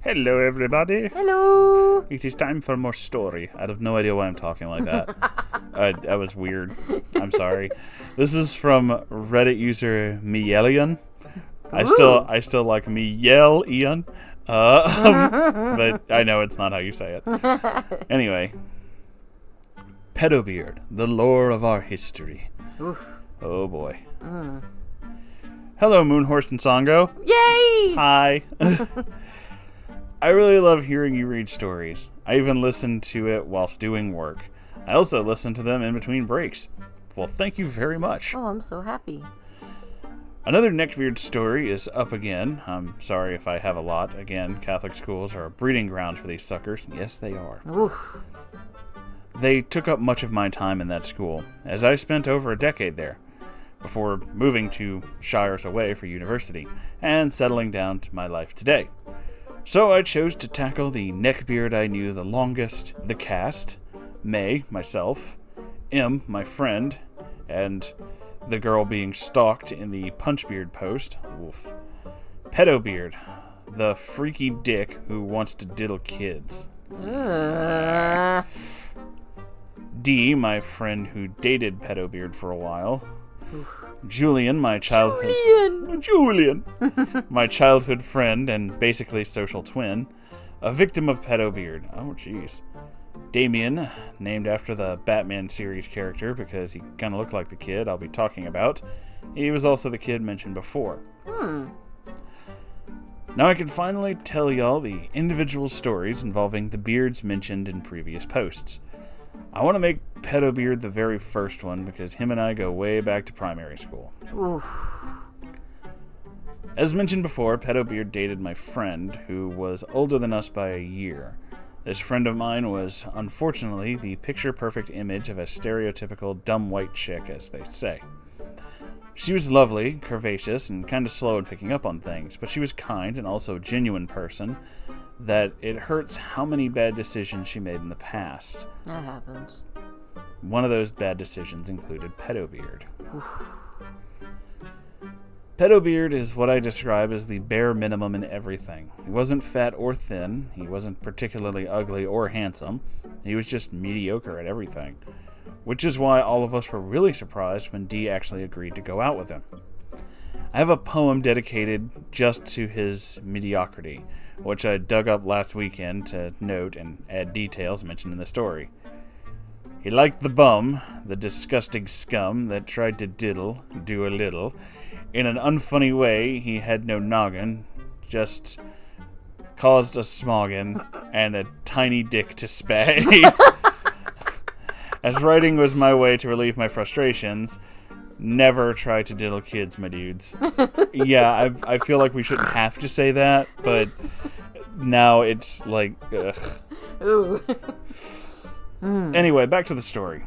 Hello, everybody. Hello. It is time for more story. I have no idea why I'm talking like that. That was weird. I'm sorry. This is from Reddit user Mielian. I still like Mielian. But I know it's not how you say it. Anyway. Pedobeard, the lore of our history. Oof. Oh boy. Hello, Moonhorse and Sango. Yay! Hi. I really love hearing you read stories. I even listen to it whilst doing work. I also listen to them in between breaks. Well, thank you very much. Oh, I'm so happy. Another Neckbeard story is up again. I'm sorry if I have a lot. Again, Catholic schools are a breeding ground for these suckers. Yes, they are. Oof. They took up much of my time in that school, as I spent over a decade there, before moving to shires away for university, and settling down to my life today. So I chose to tackle the Neckbeard I knew the longest, the cast, May, myself, M, my friend, and the girl being stalked in the Punchbeard post, Wolf. Pedobeard, the freaky dick who wants to diddle kids. D, my friend who dated Pedobeard for a while. Julian, my childhood... Julian! My childhood friend and basically social twin. A victim of Pedobeard. Oh, jeez. Damien, named after the Batman series character because he kind of looked like the kid I'll be talking about. He was also the kid mentioned before. Now I can finally tell y'all the individual stories involving the beards mentioned in previous posts. I want to make Pedobeard the very first one because him and I go way back to primary school. Oof. As mentioned before, Pedobeard dated my friend, who was older than us by a year. This friend of mine was, unfortunately, the picture-perfect image of a stereotypical dumb white chick, as they say. She was lovely, curvaceous, and kind of slow in picking up on things, but she was kind and also a genuine person that it hurts how many bad decisions she made in the past. That happens. One of those bad decisions included Pedobeard. Pedobeard is what I describe as the bare minimum in everything. He wasn't fat or thin, he wasn't particularly ugly or handsome, he was just mediocre at everything. Which is why all of us were really surprised when Dee actually agreed to go out with him. I have a poem dedicated just to his mediocrity, which I dug up last weekend to note and add details mentioned in the story. He liked the bum, the disgusting scum that tried to do a little. In an unfunny way, he had no noggin, just caused a smoggin and a tiny dick to spay. As writing was my way to relieve my frustrations, never try to diddle kids, my dudes. Yeah, I feel like we shouldn't have to say that, but now it's like, ugh. Ooh. Anyway, back to the story.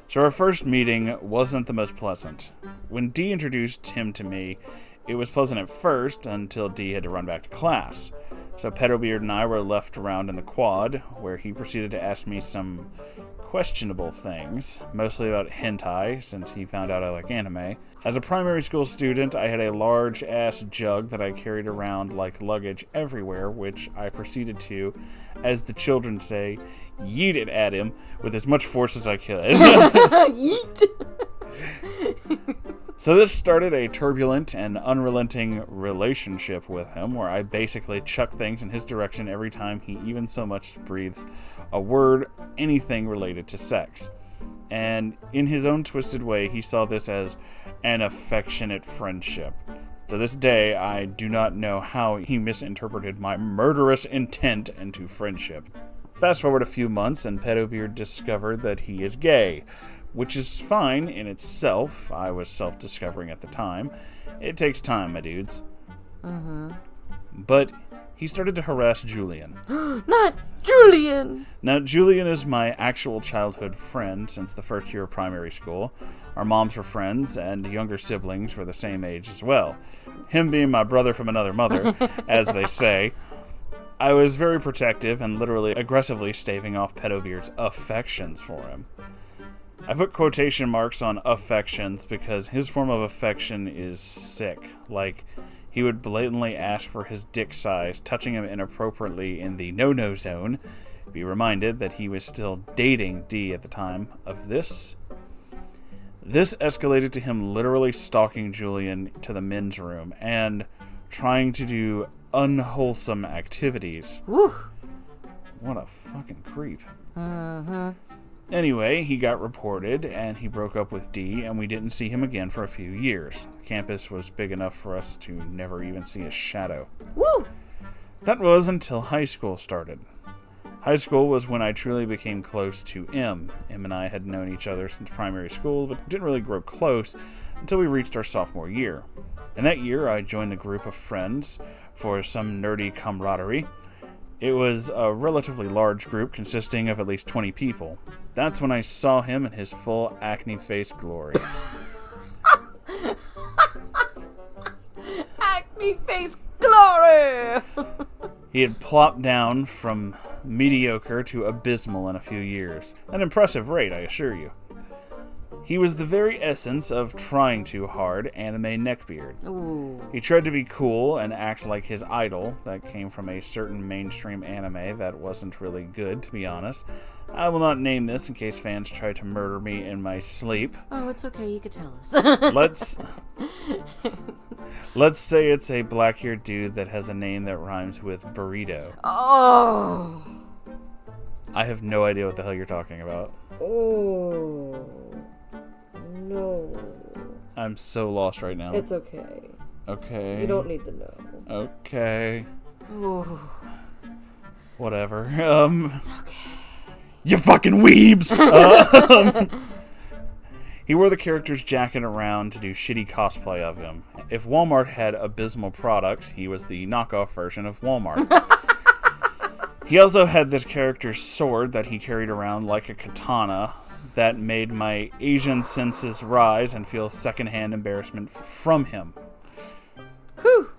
So our first meeting wasn't the most pleasant. When Dee introduced him to me, it was pleasant at first until Dee had to run back to class. So Pedobeard and I were left around in the quad, where he proceeded to ask me some questionable things, mostly about hentai, since he found out I like anime. As a primary school student, I had a large-ass jug that I carried around like luggage everywhere, which I proceeded to, as the children say, yeet it at him with as much force as I could. Yeet. So this started a turbulent and unrelenting relationship with him, where I basically chuck things in his direction every time he even so much breathes a word, anything related to sex. And in his own twisted way, he saw this as an affectionate friendship. To this day, I do not know how he misinterpreted my murderous intent into friendship. Fast forward a few months, and Pedobeard discovered that he is gay, which is fine in itself. I was self-discovering at the time. It takes time, my dudes. But he started to harass Julian. Not Julian! Now, Julian is my actual childhood friend since the first year of primary school. Our moms were friends, and younger siblings were the same age as well. Him being my brother from another mother, as they say. I was very protective and literally aggressively staving off Pedobeard's affections for him. I put quotation marks on affections because his form of affection is sick. Like, He would blatantly ask for his dick size, touching him inappropriately in the no-no zone. Be reminded that he was still dating Dee at the time of this. This escalated to him literally stalking Julian to the men's room and trying to do unwholesome activities. Woo. What a fucking creep. Uh-huh. Anyway, he got reported, and he broke up with Dee, and we didn't see him again for a few years. Campus was big enough for us to never even see his shadow. Woo! That was until high school started. High school was when I truly became close to M. M and I had known each other since primary school, but didn't really grow close until we reached our sophomore year. In that year, I joined a group of friends for some nerdy camaraderie. It was a relatively large group consisting of at least 20 people. That's when I saw him in his full acne-faced glory. Acne-faced glory! He had plopped down from mediocre to abysmal in a few years. An impressive rate, I assure you. He was the very essence of trying too hard anime Neckbeard. Ooh. He tried to be cool and act like his idol that came from a certain mainstream anime that wasn't really good, to be honest. I will not name this in case fans try to murder me in my sleep. Oh, it's okay, you could tell us. Let's say it's a black-haired dude that has a name that rhymes with burrito. Oh. I have no idea what the hell you're talking about. Oh. No. I'm so lost right now. It's okay. Okay. You don't need to know. Okay. Oh. Whatever. It's okay. You fucking weebs! He wore the character's jacket around to do shitty cosplay of him. If Walmart had abysmal products, he was the knockoff version of Walmart. He also had this character's sword that he carried around like a katana that made my Asian senses rise and feel secondhand embarrassment from him. Whew.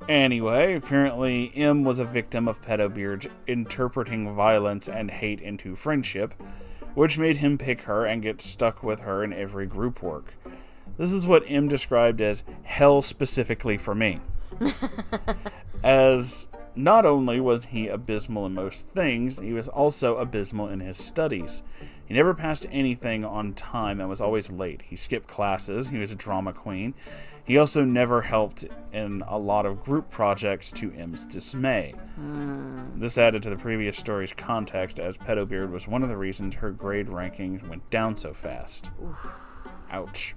Anyway, apparently M was a victim of Pedobeard interpreting violence and hate into friendship, which made him pick her and get stuck with her in every group work. This is what M described as hell specifically for me. As not only was he abysmal in most things, he was also abysmal in his studies. He never passed anything on time and was always late. He skipped classes. He was a drama queen. He also never helped in a lot of group projects to M's dismay. This added to the previous story's context, as Pedobeard was one of the reasons her grade rankings went down so fast. Ouch.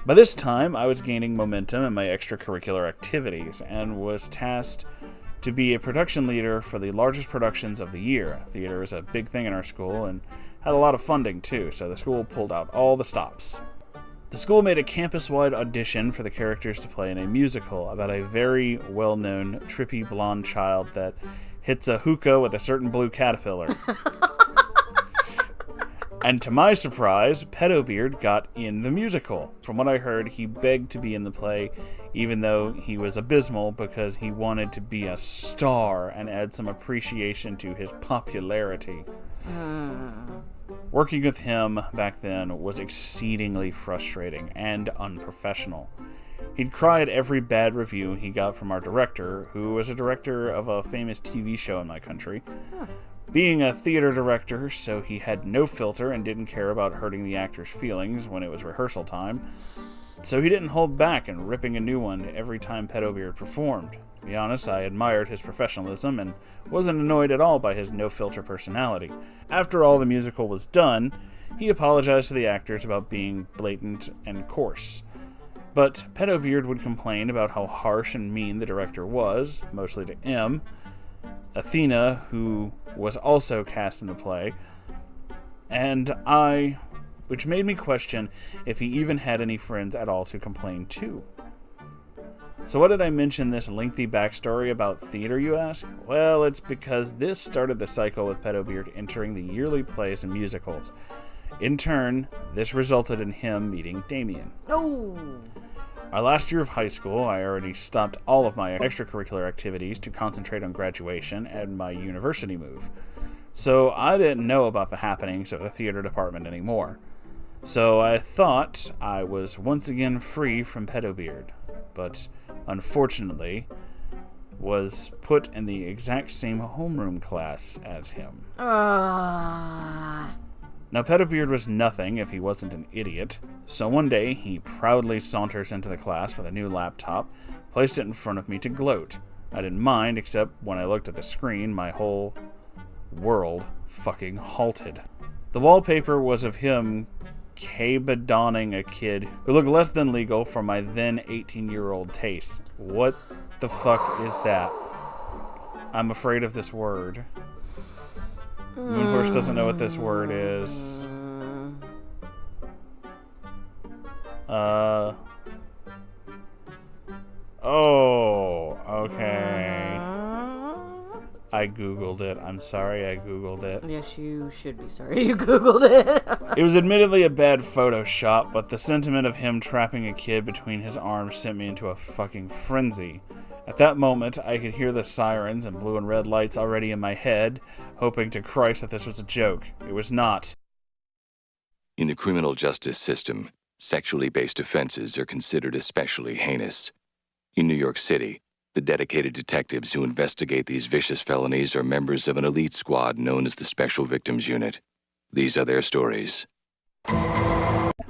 By this time, I was gaining momentum in my extracurricular activities and was tasked to be a production leader for the largest productions of the year. Theater is a big thing in our school and had a lot of funding too, so the school pulled out all the stops. The school made a campus-wide audition for the characters to play in a musical about a very well-known trippy blonde child that hits a hookah with a certain blue caterpillar. And to my surprise, Pedobeard got in the musical. From what I heard, he begged to be in the play, even though he was abysmal, because he wanted to be a star and add some appreciation to his popularity. Working with him back then was exceedingly frustrating and unprofessional. He'd cry at every bad review he got from our director, who was a director of a famous TV show in my country. Being a theater director, so he had no filter and didn't care about hurting the actors' feelings when it was rehearsal time. So he didn't hold back in ripping a new one every time Pedobeard performed. To be honest, I admired his professionalism and wasn't annoyed at all by his no-filter personality. After all the musical was done, he apologized to the actors about being blatant and coarse. But Pedobeard would complain about how harsh and mean the director was, mostly to M, Athena, who was also cast in the play, and I, which made me question if he even had any friends at all to complain to. So why did I mention this lengthy backstory about theater, you ask? Well, it's because this started the cycle with Pedobeard entering the yearly plays and musicals. In turn, this resulted in him meeting Damien. Oh. Our last year of high school, I already stopped all of my extracurricular activities to concentrate on graduation and my university move. So I didn't know about the happenings of the theater department anymore. So I thought I was once again free from Pedobeard, but unfortunately was put in the exact same homeroom class as him. Now, Pedobeard was nothing if he wasn't an idiot, so one day he proudly saunters into the class with a new laptop, placed it in front of me to gloat. I didn't mind, except when I looked at the screen, my whole world fucking halted. The wallpaper was of him cabadoning a kid who looked less than legal for my then 18-year-old taste. What the fuck is that? I'm afraid of this word. Moonhorse doesn't know what this word is. Oh, okay. I googled it. I'm sorry I googled it. Yes, you should be sorry you googled it. It was admittedly a bad Photoshop, but the sentiment of him trapping a kid between his arms sent me into a fucking frenzy. At that moment, I could hear the sirens and blue and red lights already in my head, hoping to Christ that this was a joke. It was not. In the criminal justice system, sexually based offenses are considered especially heinous. In New York City, the dedicated detectives who investigate these vicious felonies are members of an elite squad known as the Special Victims Unit. These are their stories.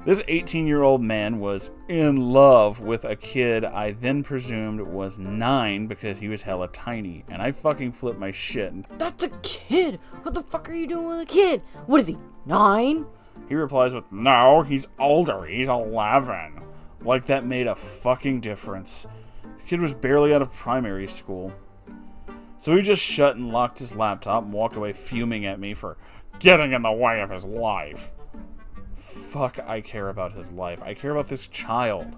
This 18-year-old man was in love with a kid I then presumed was 9 because he was hella tiny, and I fucking flipped my shit. That's a kid! What the fuck are you doing with a kid? What is he, 9? He replies with, "No, he's older, he's 11. Like that made a fucking difference. The kid was barely out of primary school. So he just shut and locked his laptop and walked away fuming at me for getting in the way of his life. Fuck, I care about his life. I care about this child.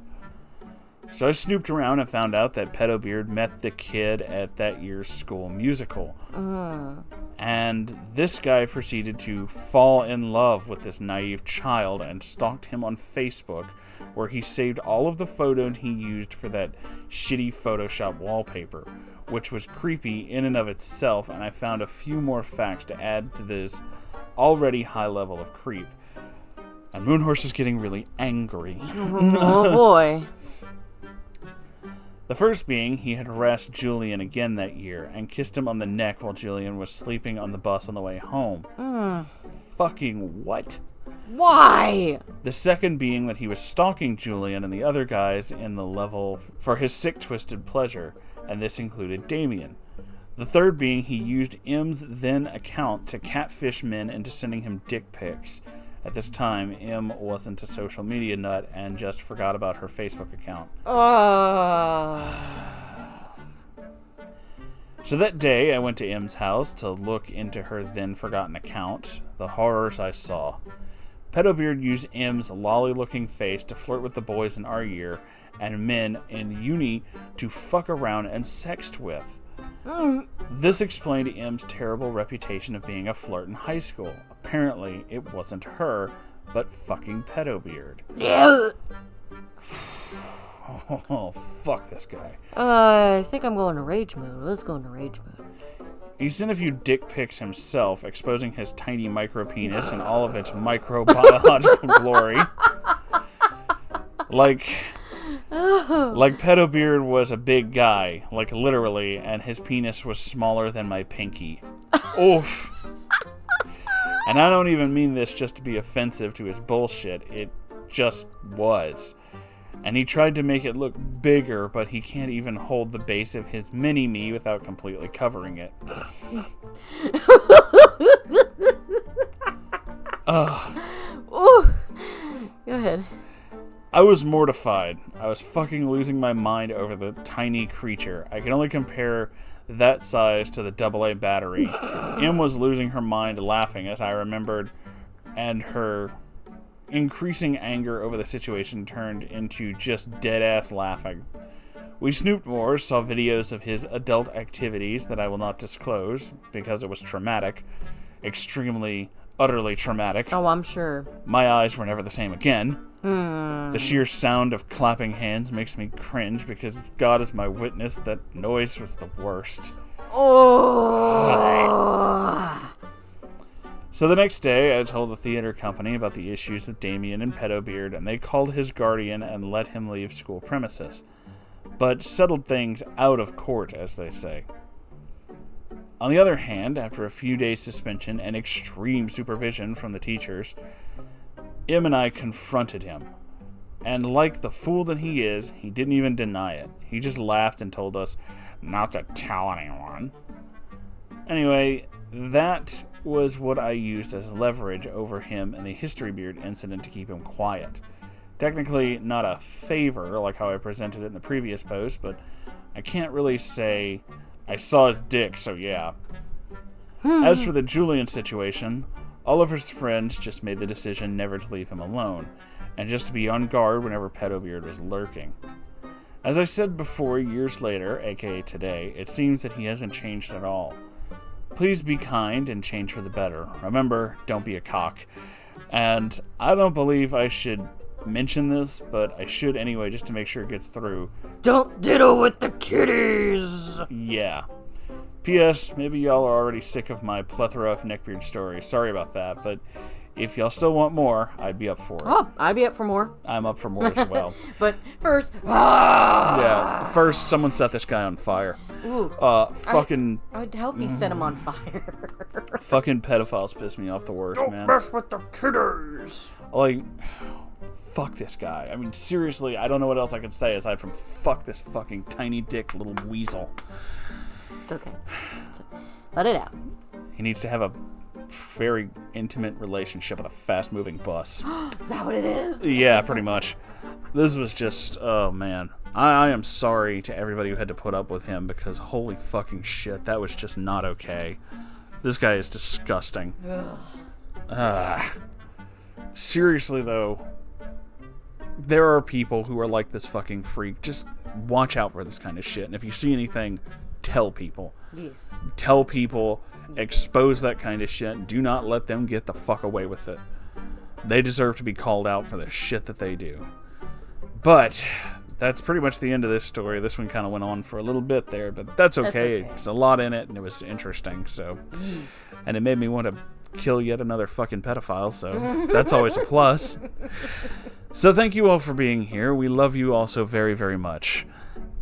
So I snooped around and found out that Pedobeard met the kid at that year's school musical. And this guy proceeded to fall in love with this naive child and stalked him on Facebook, where he saved all of the photos he used for that shitty Photoshop wallpaper, which was creepy in and of itself, and I found a few more facts to add to this already high level of creep. And Moonhorse is getting really angry. Oh boy. The first being, he had harassed Julian again that year and kissed him on the neck while Julian was sleeping on the bus on the way home. Fucking what? Why? The second being that he was stalking Julian and the other guys in the level for his sick, twisted pleasure, and this included Damien. The third being he used M's then account to catfish men into sending him dick pics. At this time, M wasn't a social media nut and just forgot about her Facebook account. So that day, I went to M's house to look into her then forgotten account. The horrors I saw. Pedobeard used M's lolly-looking face to flirt with the boys in our year and men in uni to fuck around and sext with. This explained M's terrible reputation of being a flirt in high school. Apparently, it wasn't her, but fucking Pedobeard. Oh, fuck this guy. I think I'm going to rage mode. Let's go into rage mode. He sent a few dick pics himself, exposing his tiny micro penis in all of its microbiological glory. Like Pedobeard was a big guy, like literally, and his penis was smaller than my pinky. Oof. And I don't even mean this just to be offensive to his bullshit. It just was. And he tried to make it look bigger, but he can't even hold the base of his mini-me without completely covering it. Ooh. Go ahead. I was mortified. I was fucking losing my mind over the tiny creature. I can only compare that size to the AA battery. M was losing her mind laughing as I remembered, and her increasing anger over the situation turned into just dead-ass laughing. We snooped more, saw videos of his adult activities that I will not disclose, because it was traumatic. Extremely, utterly traumatic. Oh, I'm sure. My eyes were never the same again. The sheer sound of clapping hands makes me cringe because God is my witness that noise was the worst. Oh. So the next day, I told the theater company about the issues with Damien and Pedobeard, and they called his guardian and let him leave school premises. But settled things out of court, as they say. On the other hand, after a few days suspension and extreme supervision from the teachers, Im and I confronted him. And like the fool that he is, he didn't even deny it. He just laughed and told us not to tell anyone. Anyway, that was what I used as leverage over him in the History Beard incident to keep him quiet. Technically not a favor like how I presented it in the previous post, but I can't really say I saw his dick, so yeah. As for the Julian situation, all of his friends just made the decision never to leave him alone, and just to be on guard whenever Pedobeard was lurking. As I said before, years later, aka today, it seems that he hasn't changed at all. Please be kind and change for the better. Remember, don't be a cock. And I don't believe I should mention this, but I should anyway just to make sure it gets through. Don't diddle with the kitties! Yeah. P.S. Maybe y'all are already sick of my plethora of Neckbeard stories. Sorry about that, but if y'all still want more, I'd be up for it. Oh, I'd be up for more. I'm up for more as well. But first, Yeah, first someone set this guy on fire. Ooh, I'd help you set him on fire. Fucking pedophiles piss me off the worst, man. Don't mess with the kiddies. Like, fuck this guy. I mean, seriously, I don't know what else I could say aside from fuck this fucking tiny dick little weasel. It's okay. Let it out. He needs to have a very intimate relationship with a fast-moving bus. Is that what it is? Yeah, pretty much. This was just, oh man. I am sorry to everybody who had to put up with him because holy fucking shit, that was just not okay. This guy is disgusting. Seriously though, there are people who are like this fucking freak. Just watch out for this kind of shit. And if you see anything, tell people. Yes. Tell people. Expose that kind of shit. Do not let them get the fuck away with it. They deserve to be called out for the shit that they do. But that's pretty much the end of this story. This one kind of went on for a little bit there, but that's okay. It's a lot in it, and it was interesting. So, Yes. And it made me want to kill yet another fucking pedophile. So that's always a plus. So thank you all for being here. We love you all so very, very much.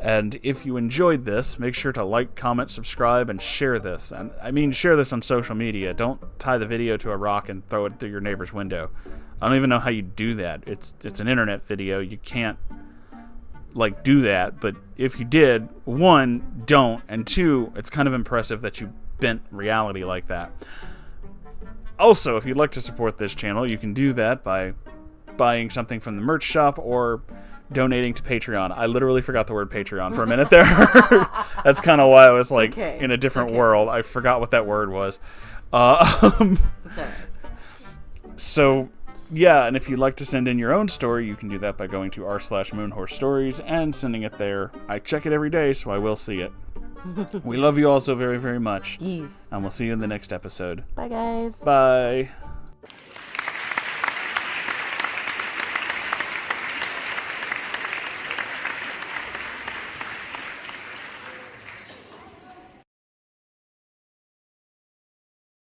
And if you enjoyed this, make sure to like, comment, subscribe, and share this. And I mean, share this on social media. Don't tie the video to a rock and throw it through your neighbor's window. I don't even know how you do that. It's an internet video. You can't, like, do that. But if you did, one, don't. And two, it's kind of impressive that you bent reality like that. Also, if you'd like to support this channel, you can do that by buying something from the merch shop or donating to Patreon. I literally forgot the word Patreon for a minute there. That's kind of why I was like in a different world. I forgot what that word was. It's all right. So, yeah, and if you'd like to send in your own story, you can do that by going to r/Moonhorse Stories and sending it there. I check it every day, so I will see it. We love you all so very, very much. Yes. And we'll see you in the next episode. Bye, guys. Bye.